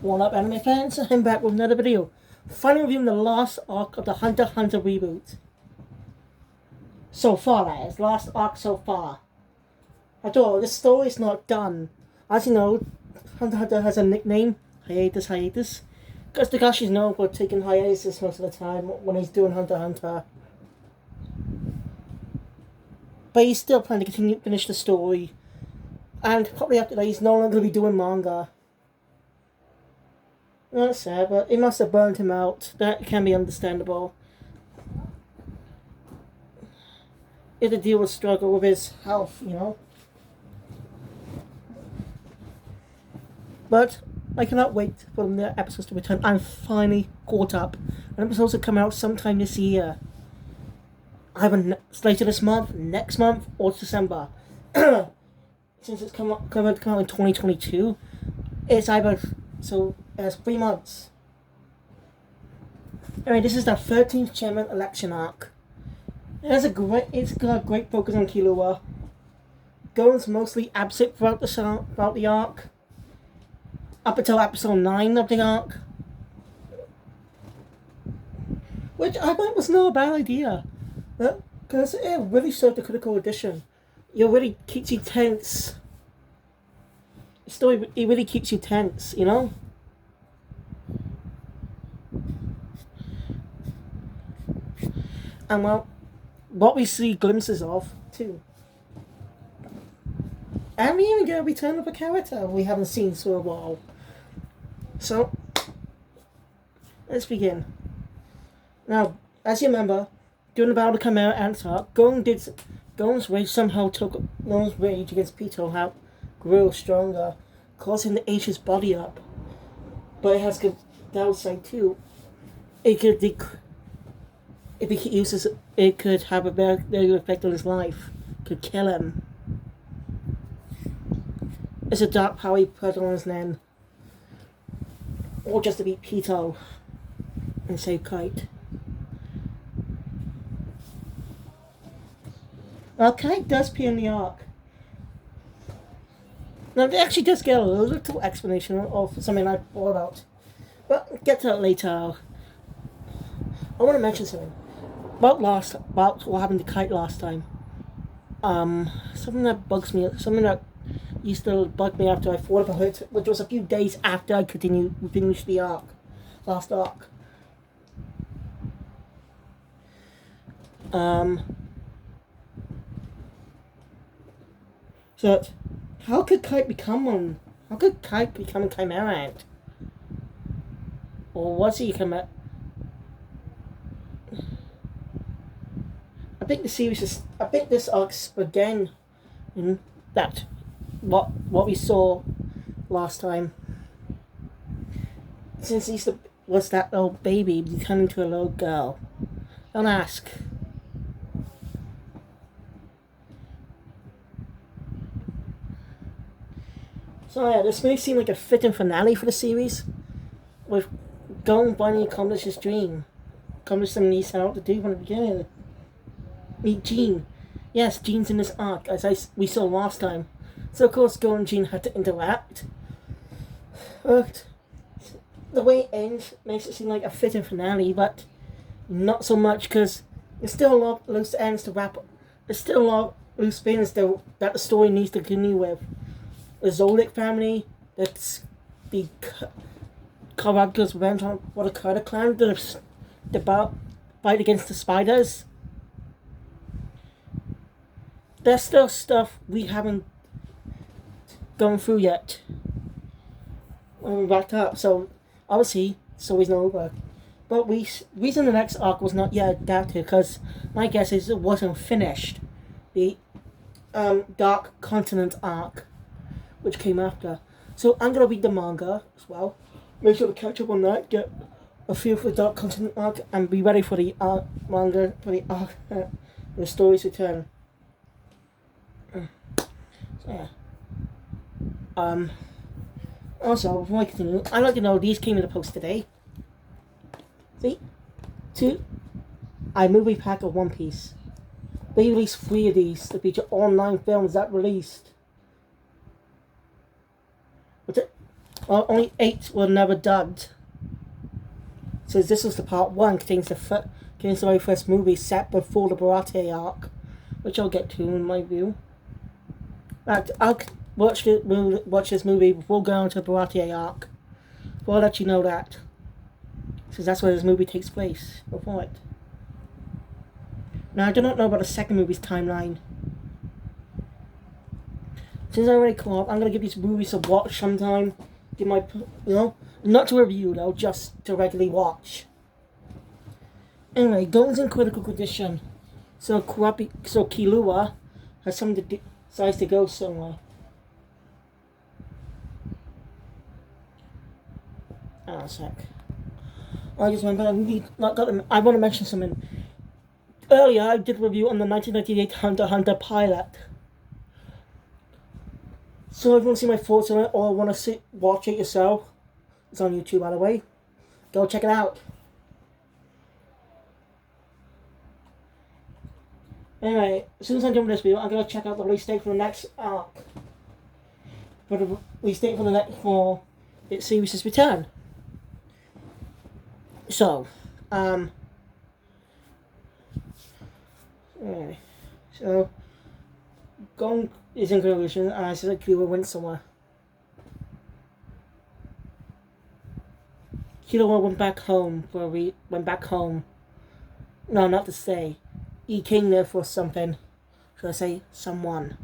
What up, anime fans? I'm back with another video. Finally reviewing the last arc of the Hunter x Hunter reboot. So far, that is. Last arc so far. After all, this story is not done. As you know, Hunter x Hunter has a nickname, Hiatus. Because Takashi's known for taking hiatus most of the time when he's doing Hunter x Hunter. But he's still planning to continue to finish the story. And probably after that, he's no longer going to be doing manga. That's sad, but it must have burned him out. That can be understandable. He had to deal with struggle with his health, you know. But I cannot wait for the episodes to return. I'm finally caught up. And episodes will come out sometime this year. Either later this month, next month, or December. Since it's come out in 2022, it's either so as 3 months. Anyway, this is the 13th chairman election arc. It's got a great focus on Killua. Gon's mostly absent throughout the arc, up until episode 9 of the arc, which I thought was not a bad idea, because it really served the critical edition. It really keeps you tense. The story, it really keeps you tense, you know? And well, what we see glimpses of, too. And we even get a return of a character we haven't seen for a while. So, let's begin. Now, as you remember, during the Battle of Chimera Ants arc, Gon's rage somehow took Gon's rage against Pitou out, grew stronger, causing him to age his body up. But it has good downside too. It could have a very negative effect on his life. Could kill him. It's a dark power he put on his name. Or just to beat Pitou and save Kite. Well, Kite does appear in the arc. Now, it actually does get a little explanation of something I thought about. But get to that later. I want to mention something. About what happened to Kite last time. Something that bugs me, something that used to bug me after I thought about it, which was a few days after I finished the arc. Last arc. So, how could Kite become one? How could Kite become a Chimera Ant? Or was he a Chimera? I think this arc's again in that what we saw last time. Since he was that little baby becoming to a little girl. Don't ask. So yeah, this may seem like a fitting finale for the series, with Gon finally accomplish his dream, accomplish something he set out to do from the beginning. Meet Jean. Yes, Jean's in this arc, as we saw last time. So of course Gon and Jean had to interact. But the way it ends makes it seem like a fitting finale, but not so much, because there's still a lot of loose ends to wrap up. There's still a lot of loose ends that the story needs to continue with. The Zoldyck family, that's the Karaku's revenge on what the Carter clan, the fight against the spiders. There's still stuff we haven't gone through yet. When we wrapped up, so obviously the story's not over. But reason the next arc was not yet adapted, because my guess is it wasn't finished. The Dark Continent arc, which came after. So I'm going to read the manga as well. Make sure to catch up on that, get a feel for the Dark Continent arc, and be ready for the manga, for the arc, the story's return. So yeah. Also, before I continue, I'd like to know, these came in the post today. See? 2 iMovie pack of One Piece. They released 3 of these to feature all 9 films that released. only 8 were never dubbed. So this was the part 1, contains the very first movie set before the Baratie arc, which I'll get to in my view. I'll watch this movie before going to the Baratie arc. But I'll let you know that, since that's where this movie takes place before it. Now I do not know about the second movie's timeline. Since I already caught up, I'm gonna give these movies a watch sometime. Give my, not to review though, just to regularly watch. Anyway, Gon's in critical condition, so Killua has decides to go somewhere. A sec. I just remember I want to mention something. Earlier, I did a review on the 1998 Hunter x Hunter pilot. So if you want to see my thoughts on it, or want to watch it yourself, it's on YouTube, by the way. Go check it out. Anyway, as soon as I jump this video, I'm going to check out the release date for the next arc. For the release date for its series' return. So, anyway, so Gon is in conclusion, and I said that Killua went somewhere. Killua went back home No, not to stay. He came there for something. Should I say someone?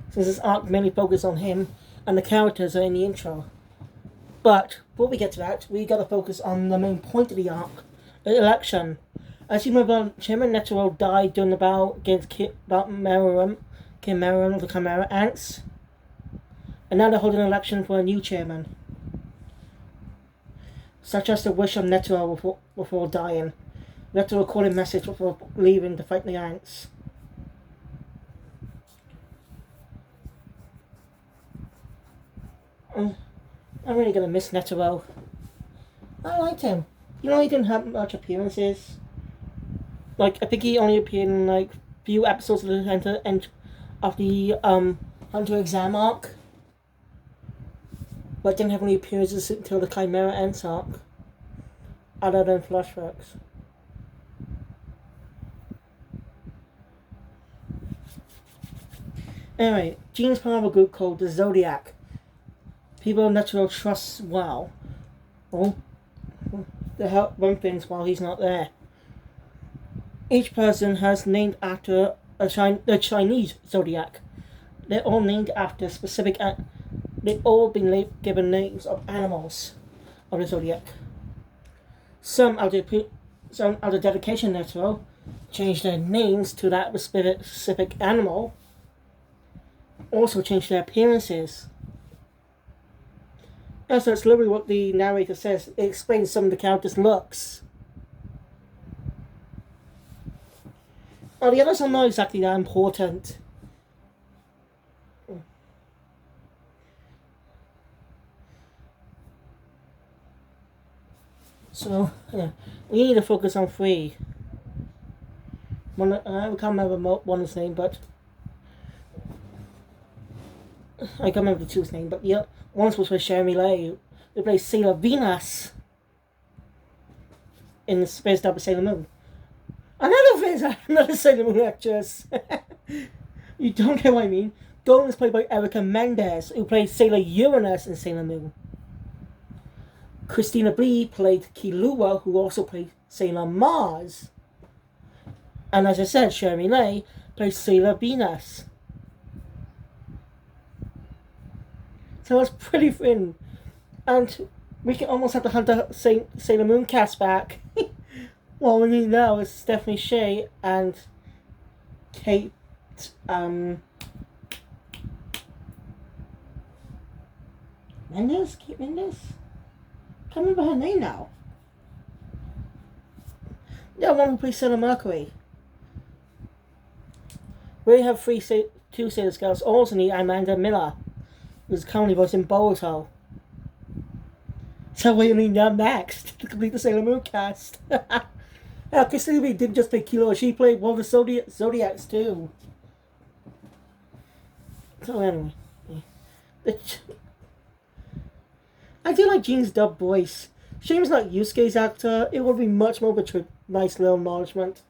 Since this arc mainly focuses on him, and the characters are in the intro. But before we get to that, we gotta focus on the main point of the arc, the election. As you remember, Chairman Netero died during the battle against King Meruem of the Chimera Ants. And now they're holding an election for a new chairman. Such as the wish of Netero before dying. Netero recorded a message before leaving to fight the ants. I'm really gonna miss Netero. I liked him. He didn't have much appearances. I think he only appeared in few episodes of the Hunter exam arc. But didn't have any appearances until the Chimera Ants arc. Other than flashbacks. Anyway, Gene's part of a group called the Zodiac. People Netero trusts well. To help run things while he's not there. Each person has named after the Chinese Zodiac. They're all named after specific. They've all been given names of animals of the Zodiac. Some of the dedication Netero changed their names to that specific animal. Also changed their appearances. And so it's literally what the narrator says. It explains some of the characters' looks. Now the others are not exactly that important. So, yeah, we need to focus on 3. I can't remember one's name, but I can't remember the two's name, but yeah, one was with Jeremy Lay, who plays Sailor Venus in the Space Dub of Sailor Moon. Another Sailor Moon actress. You don't get what I mean. Gon is played by Erica Mendez, who plays Sailor Uranus in Sailor Moon. Christina Blee played Killua, who also played Sailor Mars. And as I said, Jeremy Lay plays Sailor Venus. So it's pretty thin. And we can almost have to hunt the Sailor Moon cast back. What we need now is Stephanie Sheh and Kate Mendes? Kate Mendes? I can't remember her name now. The one who plays Sailor Mercury. We have two Sailor Scouts. Also need Amanda Miller, who's currently voicing Boruto. So we need them next to complete the Sailor Moon cast. Christina Lee didn't just play Killua, she played one of the Zodiacs too. So anyway, it, I do like Gene's dub voice. Shame it's not Yusuke's actor. It would be much more of a nice little acknowledgement.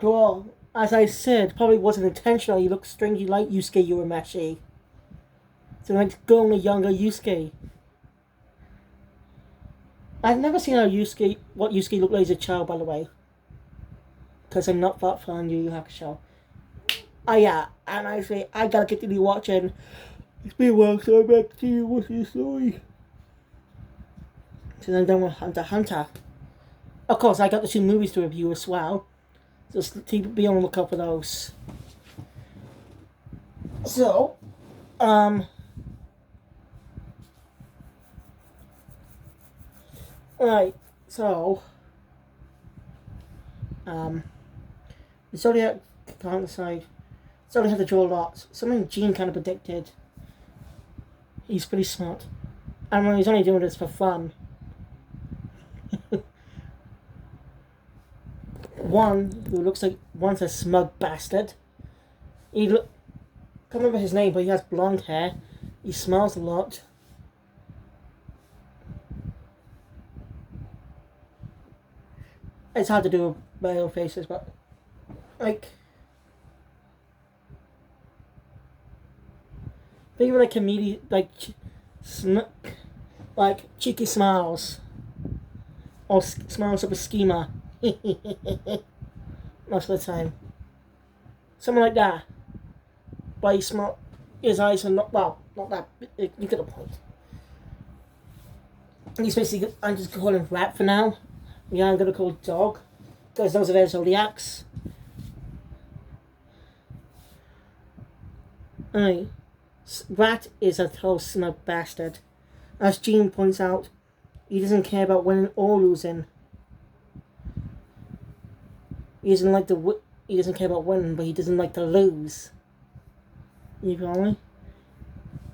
Well, as I said, probably wasn't intentional. He looks strangely like Yusuke Urameshi. So like going a younger Yusuke. I've never seen what Yusuke looked like as a child, by the way. Because I'm not that fan of Yu Yu Hakusho. Oh yeah, and I say, I gotta continue watching. It's been a while, so I'm back to you. What's your story? So then I'm done with Hunter x Hunter. Of course, I got the 2 movies to review as well. Just be on the lookout for those. So, right, so, Zodiac can't decide. Zodiac had to draw lots. Something Gene kind of predicted. He's pretty smart. And when he's only doing this for fun. One who looks like once a smug bastard. Can't remember his name, but he has blonde hair. He smiles a lot. It's hard to do male faces, but like think of like comedian, like cheeky smiles or smiles of a schemer. Most of the time, something like that. But his eyes are not that. You get the point. He's basically, I'm just calling him Rat for now. Yeah, I'm gonna call Dog because those are their zodiacs. Aye. Rat is a total smug bastard. As Gene points out, he doesn't care about winning or losing. He doesn't care about winning, but he doesn't like to lose. You follow me?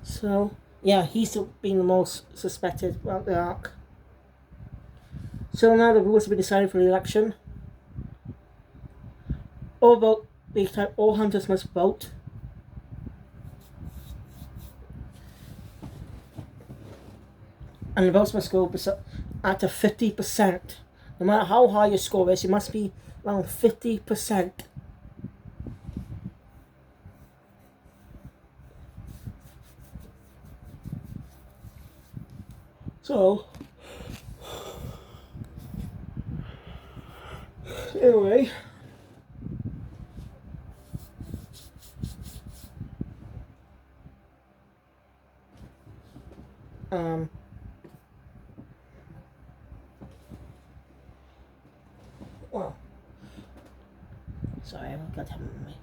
So, yeah, he's been the most suspected about the arc. So now the rules have been decided for the election. All hunters must vote. And the votes must go at to 50%. No matter how high your score is, it must be around 50%. So, anyway, well, sorry, I've got to have me.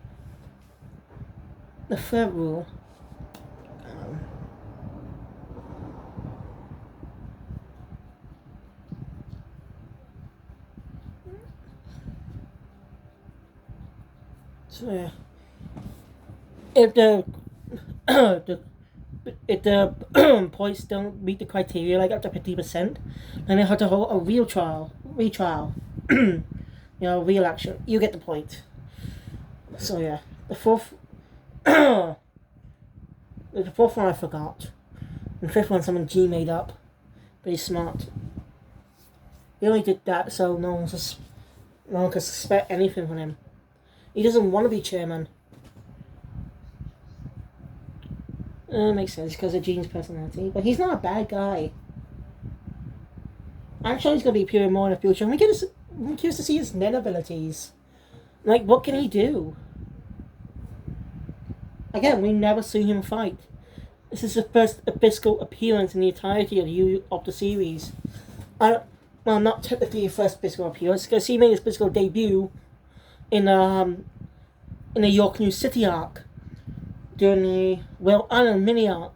The third rule, so yeah, if the points don't meet the criteria, like up to 50%, then they have to hold a retrial, re-election. You get the point. So yeah, the fourth one I forgot. And the fifth one someone G made up. But he's smart. He only did that so no one can suspect anything from him. He doesn't want to be chairman. Makes sense because of Gene's personality. But he's not a bad guy. I'm sure he's going to be appearing more in the future. I'm curious to see his Nen abilities. Like, what can he do? Again, we never see him fight. This is the first Abyssal appearance in the entirety of the series. Well, not technically his first Abyssal appearance, because he made his Abyssal debut in the York New City arc. During the Whale Island mini arc.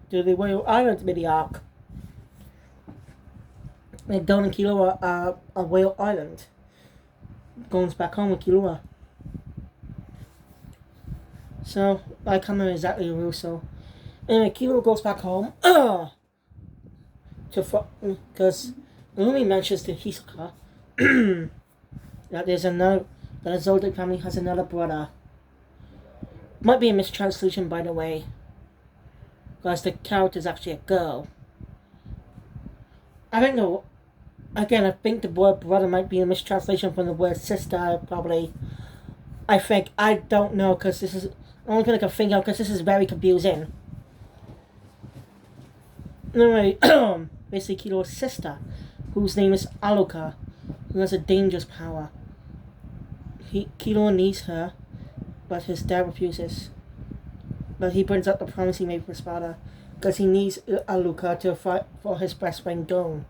Like Don and Killua are on Whale Island. Goes back home with Killua. So, I can't remember exactly the rules, so. Anyway, Killua goes back home. Because Lumi mentions to Hisoka that the Zodiac family has another brother. Might be a mistranslation, by the way. because the character is actually a girl. I think I think the word brother might be a mistranslation from the word sister, probably. I don't know, because this is, I'm only going to think out, because this is very confusing. Anyway, basically Kilo's sister, whose name is Alluka, who has a dangerous power. Kilo needs her, but his dad refuses. But he brings up the promise he made for Sparta, because he needs Alluka to fight for his best friend Gon.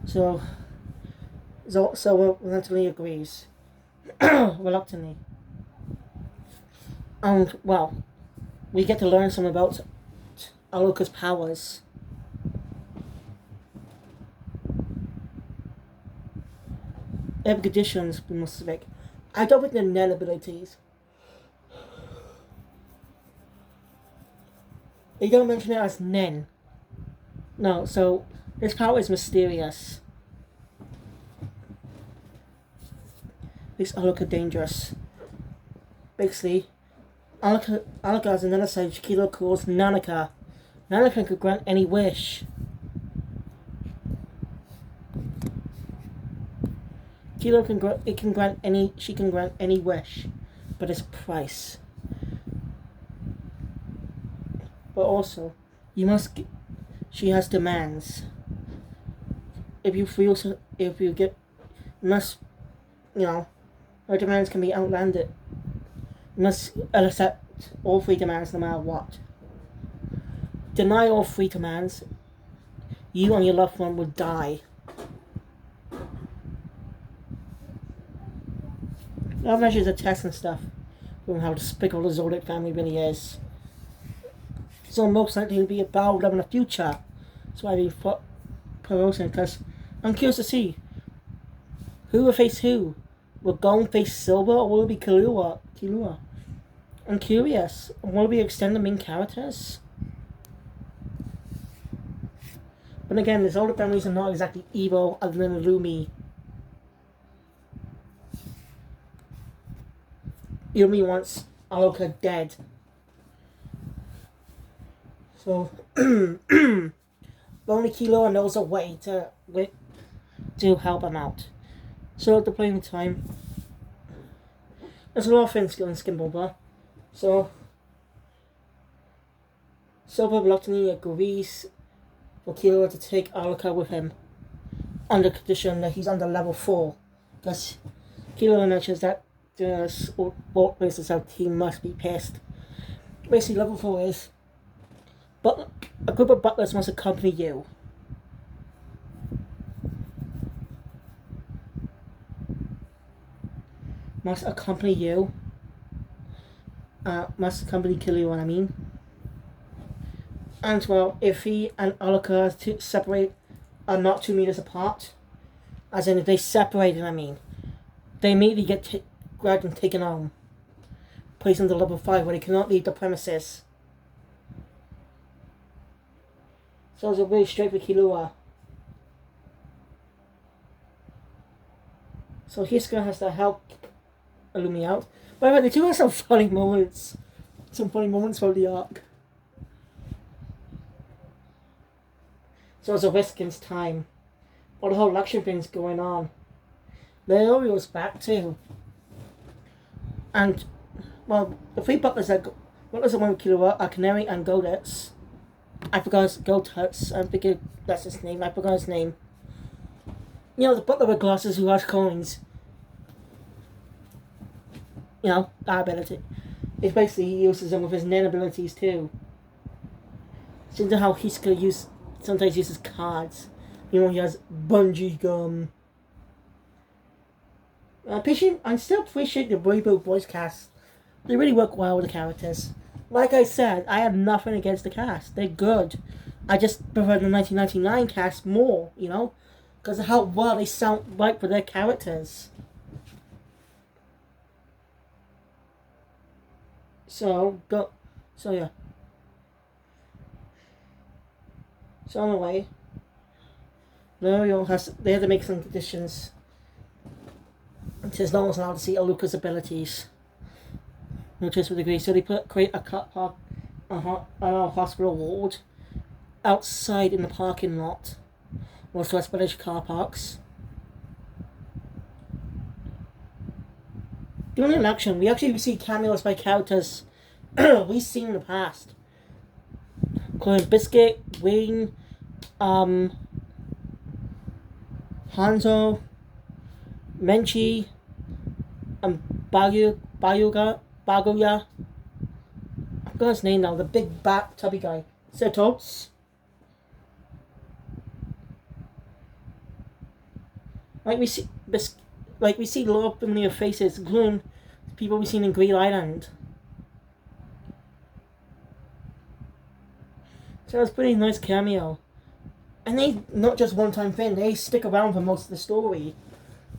So reluctantly agrees. Reluctantly. And, well, we get to learn some about Alluka's powers. Every conditions we must select. I don't think they're Nen abilities. They don't mention it as Nen. No, so his power is mysterious. Makes Alluka dangerous. Basically, Alluka has another side which Kilo calls Nanaka. Nanaka could grant any wish. Kilo can grant any wish, but it's a price. But also, she has demands. If you must, her demands can be outlanded. You must accept all 3 demands no matter what. Deny all 3 demands, you and your loved one will die. That measures the test and stuff from how despicable the Zoldyck family really is. So most likely it'll be a battle in the future. That's why we fought promotion, because I'm curious to see who will face who. Will Gon face Silver or will it be Killua? I'm curious. Will we extend the main characters? But again, the Zoldyck families are not exactly evil other than Illumi. Illumi wants Alluka dead. So, only Kilo knows a way to help him out. So at the playing time, there's a lot of things going to skim over. So, Silver reluctantly agrees for Kilo to take Alluka with him, under condition that he's under level 4. Because Kilo mentions that the sport places out he must be pissed. Basically, level 4 is, but a group of butlers must accompany you. Must accompany Killua, I mean. And well, if he and Alluka are not 2 meters apart, as in if they separated, I mean, they immediately get grabbed and taken home, placed into level 5 where they cannot leave the premises. So it's a really straight for Killua. So Hisoka has to help Illumi out. By the way, they do have some funny moments. Some funny moments for the arc. So it's a risk against time. All the whole lecture thing's going on. Leorio's back too. And, well, the 3 butlers that went with Killua are Canary and Golditz. I forgot his Golditz. I think that's his name. I forgot his name. The butler with glasses who has coins. That ability. It's basically he uses them with his Nen abilities too. Similar to how Hisoka sometimes uses cards. He has bungee gum. I still appreciate the Rainbow voice cast. They really work well with the characters. Like I said, I have nothing against the cast. They're good. I just prefer the 1999 cast more, because of how well they sound right for their characters. So yeah. So anyway, they had to make some conditions. It says no one's allowed to see Alluka's abilities. No choice would agree, so they create a car park a hospital ward outside in the parking lot, also at Spanish car parks. During an action, we actually see cameos by characters we've seen in the past, including Biscuit, Wayne, Hanzo, Menchi, and Baguya. I forgot his name now. The big back tubby guy. Setos. We see a lot of familiar faces, including people we've seen in Green Island. So it's a pretty nice cameo. And they not just one-time thing, they stick around for most of the story.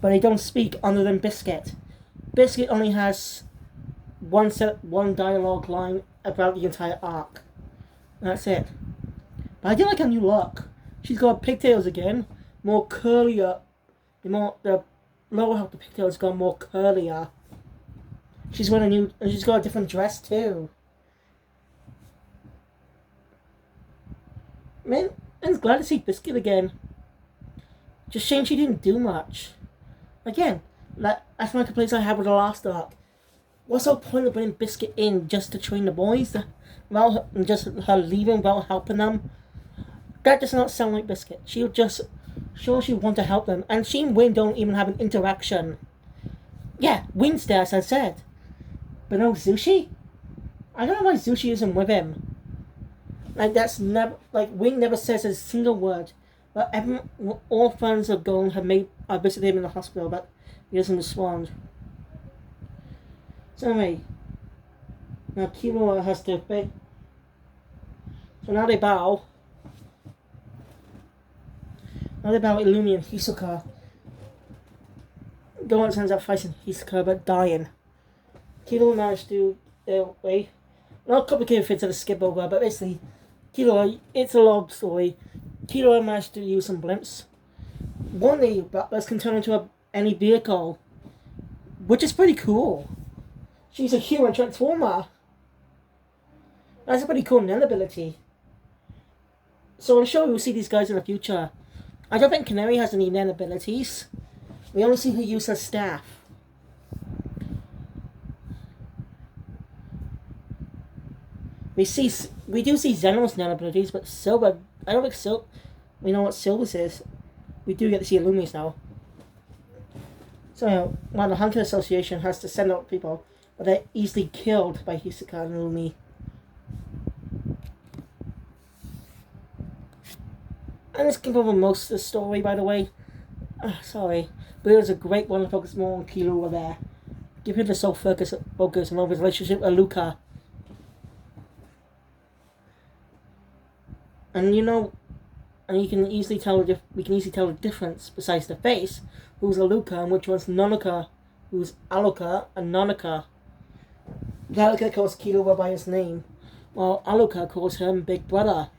But they don't speak other than Biscuit. Biscuit only has one dialogue line about the entire arc. And that's it. But I do like her new look. She's got pigtails again, more curlier. The lower half of the pigtails got more curlier. She's wearing and she's got a different dress too. Man, I'm glad to see Biscuit again. Just shame she didn't do much. Again, that's my complaints I had with the last arc. What's the point of bringing Biscuit in just to train the boys? Just her leaving without helping them? That does not sound like Biscuit. She'll just show she want to help them. And she and Wayne don't even have an interaction. Yeah, Wayne's there, as I said. But no Zushi? I don't know why Zushi isn't with him. That's never, Wayne never says a single word. But all friends of Gon have visited him in the hospital, but he doesn't respond. So anyway, now Killua has to pay. So now they bow. Now they bow Illumi and Hisoka. Gon ends up fighting Hisoka but dying. Killua managed to way. Not complicated things to skip over, but basically, Killua, it's a long story. Killua managed to use some blimps. One of the butlers can turn into any vehicle, which is pretty cool. She's a human transformer. That's a pretty cool Nen ability. So I'm sure we'll see these guys in the future. I don't think Canary has any Nen abilities. We only see her use her staff. We do see Zeno's Nen abilities, but Silver, I don't think we know what Silver's is. We do get to see Illumis now. So, while the Hunter Association has to send out people, but they're easily killed by Hisoka and Illumi. And this can cover most of the story, by the way. Sorry. But it was a great one to focus more on Killua there. Give him the sole focus on his relationship with Luca. And you can easily tell we can easily tell the difference besides the face, who's Aluka and which one's Nonoka, who's Aluka and Nonoka. Aluka calls Killua by his name, while Aluka calls him Big Brother.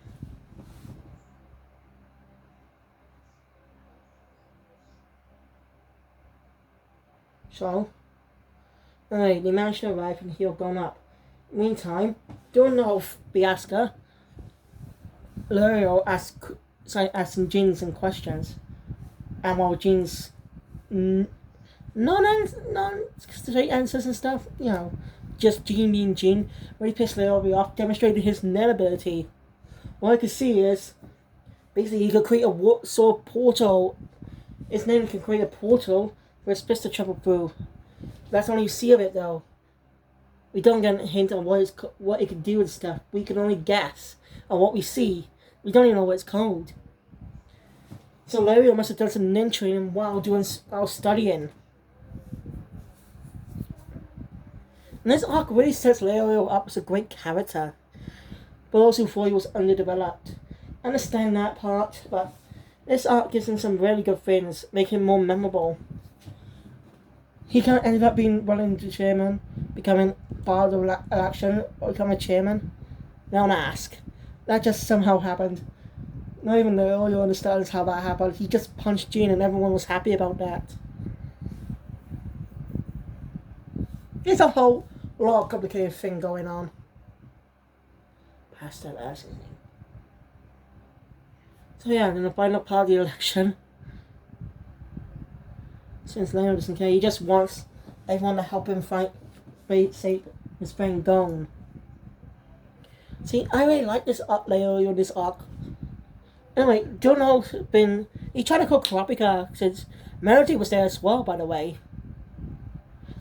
So, anyway, they managed to arrive and heal Gon up. Meantime, during the fiasco, Lurio asked Jin some questions, and while Jin's non-straight answers and stuff, just Jin being Jin, really pissed Lurio off, demonstrated his Nen ability. What I could see is, basically he could create a sword portal. His Nen can create a portal for his fist to travel through. That's all you see of it though. We don't get a hint on what it can do and stuff. We can only guess on what we see. We don't even know what it's called. So Lurio must have done some nin training while studying. And this arc really sets Lurio up as a great character. For those who thought he was underdeveloped. I understand that part, but this arc gives him some really good things, making him more memorable. He kind of ended up being running the chairman, becoming part of the election, or becoming a chairman. Don't ask. That just somehow happened. Not even Lurio understands how that happened. He just punched Jin and everyone was happy about that. There's a whole lot of complicated thing going on. Pastel as his name. So yeah, in the final part of the election, since Leonard doesn't care, he just wants everyone to help him save his friend Gon. See, I really like this arc layer, this arc. Anyway, Jono's he tried to call Kurapika since Melody was there as well, by the way.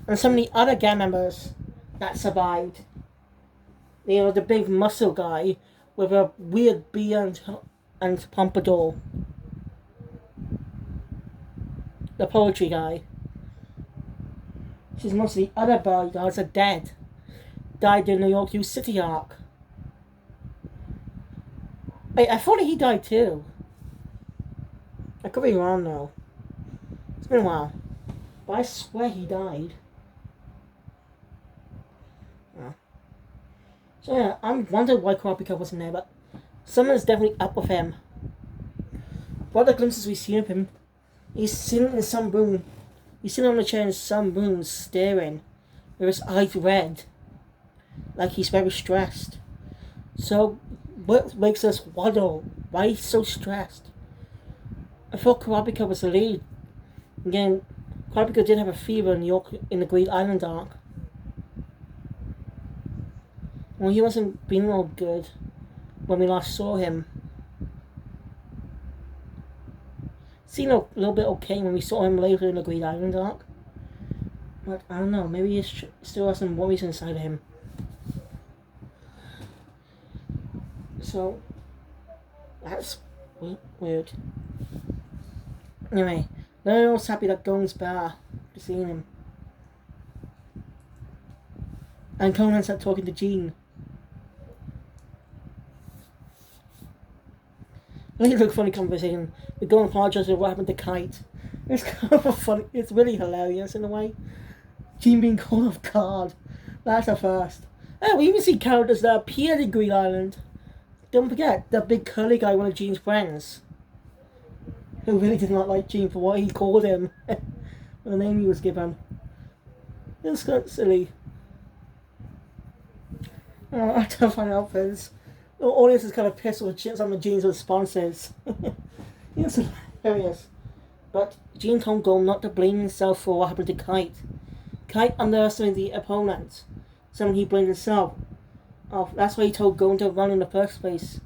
And some of the other gang members that survived. The big muscle guy with a weird beard and pompadour. The poetry guy. Since most of the other bodyguards are dead. Died in the New York U City arc. I thought he died too. I could be wrong though. It's been a while. But I swear he died. Yeah. So yeah, I'm wondering why Kurapika wasn't there, but someone's definitely up with him. What the glimpses we see of him, he's sitting in some room. He's sitting on a chair in some room staring, with his eyes red. Like he's very stressed. So, what makes us wonder why he's so stressed? I thought Kurapika was the lead. Again, Kurapika did have a fever in New York in the Great Island arc. Well, he wasn't being all good when we last saw him. Seemed a little bit okay when we saw him later in the Great Island arc. But I don't know, maybe he still has some worries inside of him. So, that's weird. Anyway, Leonard's happy that Gon's back to seeing him. And Conan started talking to Jean. I think it's a funny conversation. The Gon apologizes for what happened to Kite. It's kind of a funny, it's really hilarious in a way. Jean being caught off guard. That's a first. Oh, we even see characters that appeared in Green Island. Don't forget, the big curly guy, one of Jean's friends. Who really did not like Jean for what he called him. The name he was given. It's kind of silly. I don't find out things. The audience is kind of pissed with some of Jean's responses. It's hilarious. But Jean told Gon not to blame himself for what happened to Kite. Kite underestimated the opponent. Something he blamed himself. Oh, that's why he told Gon to run in the first place.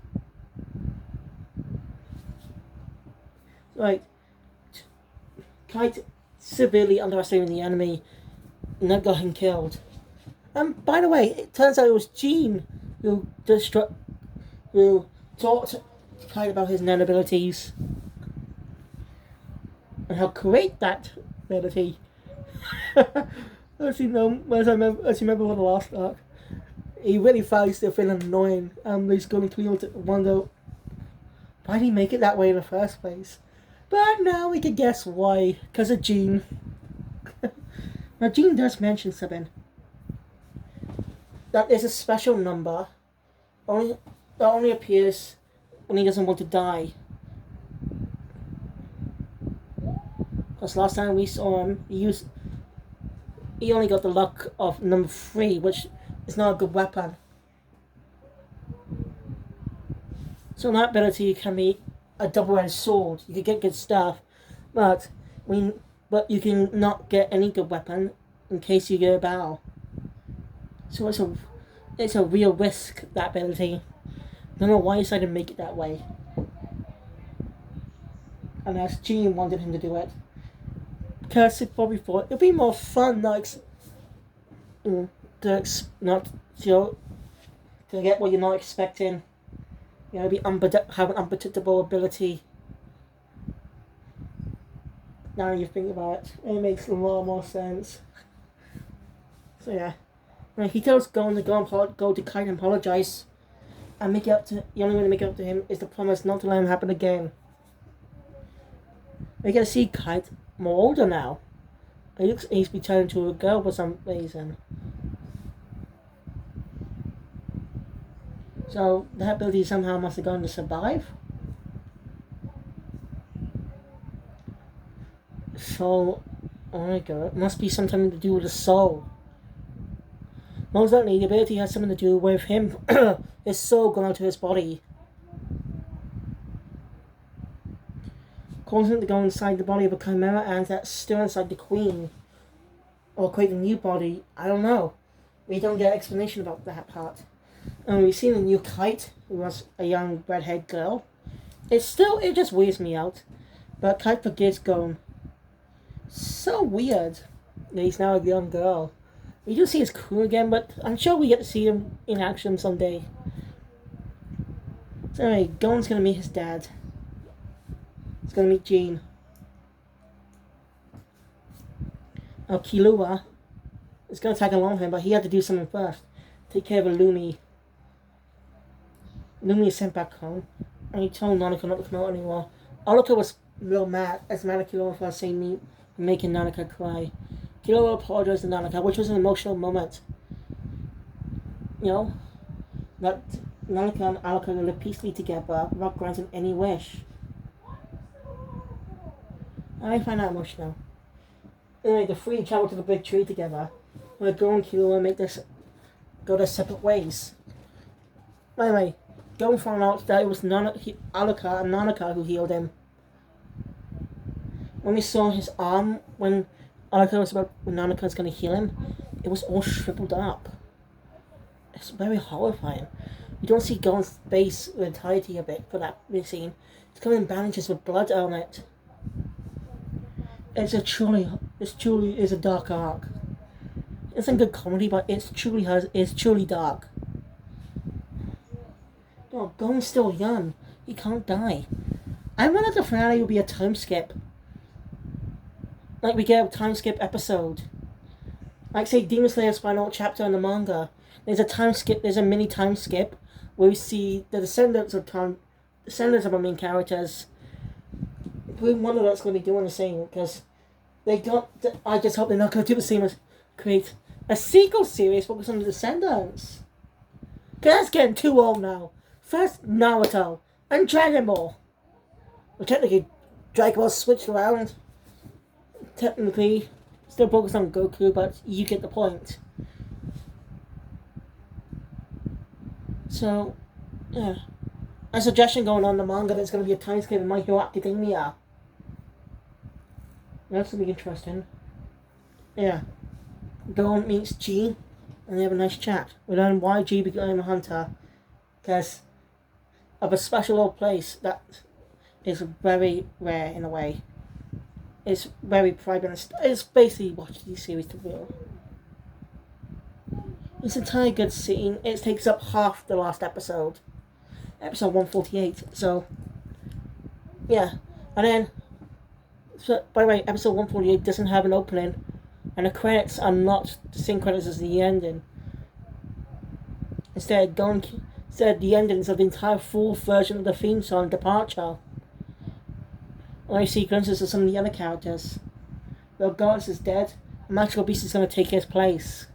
Right. Kite severely underestimated the enemy and that got him killed. By the way, it turns out it was Jean who taught Kite about his nen abilities. And how great that ability. As you remember from the last arc. He really finds the feeling annoying. He's going to be able to wonder why did he make it that way in the first place. But now we can guess why. Because of Jean. Now Jean does mention something. That there's a special number that only appears when he doesn't want to die. Because last time we saw him, he only got the luck of number 3, which is not a good weapon. So that ability can be a double-edged sword. You can get good stuff, but you can not get any good weapon in case you get a battle. So it's a real risk, that ability. I don't know why he decided to make it that way. Unless Jean wanted him to do it. Because he probably thought it'd be more fun, to get what you're not expecting. Have an unpredictable ability. Now you think about it, it makes a lot more sense. So yeah. He tells Gon to go to Kite and apologize. And make it up to the only way to make it up to him is to promise not to let him happen again. We get to see Kite more older now. He's been turned into a girl for some reason. So that ability somehow must have gone to survive. So, oh my god, it must be something to do with the soul. Most likely, the ability has something to do with him his soul going out to his body. Causing it to go inside the body of a chimera and that's still inside the queen. Or create a new body. I don't know. We don't get an explanation about that part. And we've seen a new Kite, who was a young redhead girl. It just weirds me out. But Kite forgives Gon. So weird that he's now a young girl. We do see his crew again, but I'm sure we get to see him in action someday. So anyway, Gon's gonna meet his dad. He's gonna meet Jean. Now Killua is gonna tag along with him, but he had to do something first. Take care of Illumi. Illumi is sent back home, and he told Nanako not to come out anymore. Alaka was real mad, as mad at Killua for saying me, making Nanako cry. Killua apologized to Nanako, which was an emotional moment. You know, that Nanako and Alaka will live peacefully together without granting any wish. I find that emotional. Anyway, the three travel to the big tree together, where Gon and Killua go their separate ways. Anyway, Gon found out that it was Alaka and Nanako who healed him. When we saw his arm, when Nanako was going to heal him, it was all shriveled up. It's very horrifying. You don't see Gon's face in entirety of it for that scene. It's covered in bandages with blood on it. It truly is a dark arc. It's a good comedy, but it's truly dark. No, Gon's still young. He can't die. I wonder if the finale will be a time skip. Like we get a time skip episode. Like say Demon Slayer's final chapter in the manga. There's a mini time skip where we see the descendants of our main characters. We wonder what's going to be doing the same because I just hope they're not going to do the same as create a sequel series focused on the descendants. Because that's getting too old now. First Naruto and Dragon Ball. Well, technically, Dragon Ball switched around. Technically, still focused on Goku, but you get the point. So, yeah. A suggestion going on in the manga there's going to be a time skip in My Hero Academia. That's going to be interesting. Yeah. Gon meets G, and they have a nice chat. We learn why G became a hunter. Because of a special little place that is very rare in a way. It's very private. It's basically watching these series to real. It's an entire good scene. It takes up half the last episode. Episode 148. So, yeah. And then, by the way, episode 148 doesn't have an opening. And the credits are not the same credits as the ending. Instead, the endings of the entire full version of the theme song, Departure. And I see glimpses of some of the other characters. Well, Goddess is dead. Magical Beast is going to take his place.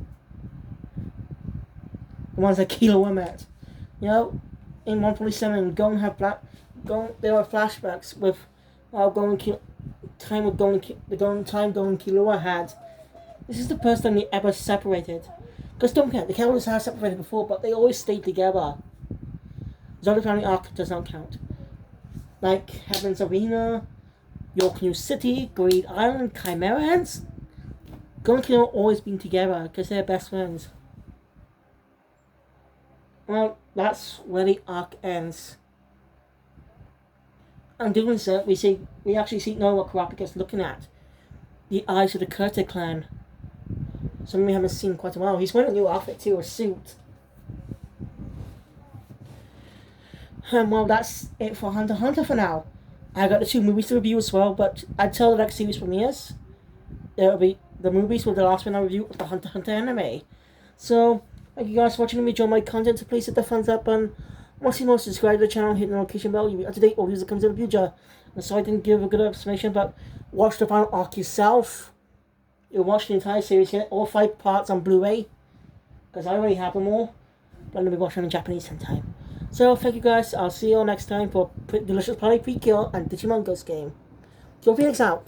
The ones that Killua met. You know, in 147, there were flashbacks with time Gon and Killua had. This is the first time they ever separated. Because don't forget, the characters have separated before, but they always stayed together. Zombie Family Arc does not count. Like Heaven's Arena, York New City, Greed Island, Chimera Ants. Gon and Killua always been together because they're best friends. Well, that's where the arc ends. And doing so, we actually see what Kurapika's looking at. The eyes of the Kurta clan. Something we haven't seen in quite a while. He's wearing a new outfit too, a suit. And well, that's it for Hunter x Hunter for now. I got the 2 movies to review as well, but until the next series premieres, there'll be the movies with the last one I review of the Hunter x Hunter anime. So, thank you guys for watching. If you enjoy my content, so please hit the thumbs up button. Once you know, subscribe to the channel, hit the notification bell. You'll be up to date all news that comes in the future. And so I didn't give a good explanation, but watch the final arc yourself. You'll watch the entire series here, all 5 parts on Blu-ray. Because I already have them all. But I'm going to be watching them in Japanese sometime. So, thank you guys. I'll see you all next time for Delicious Planet Pre-Kill and Digimon Ghost Game. Joe Phoenix out.